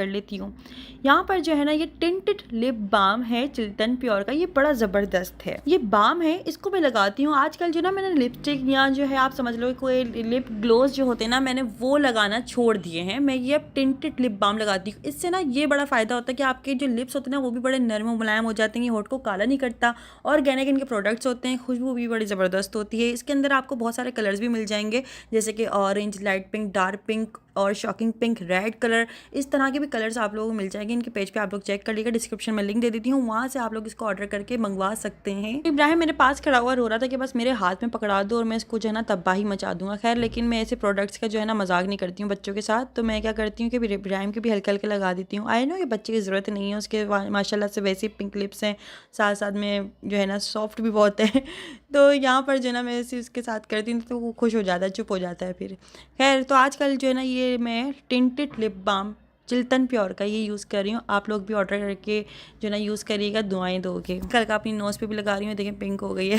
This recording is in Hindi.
कर लेती हूँ। यहाँ पर जो है ना ये टिंटेड लिप बाम है चिल्टन प्योर का, ये बड़ा ज़बरदस्त है। ये बाम है, इसको मैं लगाती हूँ। आजकल जो ना मैंने लिपस्टिक या जो है आप समझ लो कोई लिप ग्लोस जो होते हैं ना, मैंने वो लगाना छोड़ दिए हैं। मैं ये अब टिंटेड लिप बाम लगाती हूँ। इससे ना ये बड़ा फ़ायदा होता है कि आपके जो लिप्स होते हैं ना वो भी बड़े नरम मुलायम हो जाते हैं, ये होठ को काला नहीं करता। ऑर्गेनिक इनके प्रोडक्ट्स होते हैं, खुशबू भी बड़ी ज़बरदस्त होती है। इसके अंदर आपको बहुत सारे कलर्स भी मिल जाएंगे, जैसे कि orange, light pink, dark pink और शॉकिंग पिंक, रेड कलर, इस तरह के भी कलर्स आप लोगों को मिल जाएंगे। इनके पेज पे आप लोग चेक कर लीजिएगा, डिस्क्रिप्शन में लिंक दे देती हूँ, वहाँ से आप लोग इसको ऑर्डर करके मंगवा सकते हैं। इब्राहिम मेरे पास खड़ा हुआ रो रहा था कि बस मेरे हाथ में पकड़ा दो और मैं इसको जो है ना तबाही मचा दूंगा। खैर लेकिन मैं ऐसे प्रोडक्ट्स का जो है ना मजाक नहीं करती हूँ बच्चों के साथ, तो मैं क्या करती हूँ कि इब्राहिम के भी हल्के हल्के लगा देती हूँ। आई नो ये बच्चे की ज़रूरत नहीं है, उसके माशाल्लाह से वैसे ही पिंक लिप्स हैं, साथ साथ में जो है ना सॉफ्ट भी बहुत है तो यहाँ पर जो है ना मैं इसे उसके साथ करती हूँ तो वो खुश हो जाता है, चुप हो जाता है फिर। खैर तो आजकल जो है ना ये मैं tinted lip balm Chilton pure का ये यूज़ कर रही हूँ। आप लोग भी ऑर्डर करके जो है ना यूज़ करिएगा, दुआएं दोगे। कल का अपनी नोज़ पे भी लगा रही हूँ, देखें पिंक हो गई है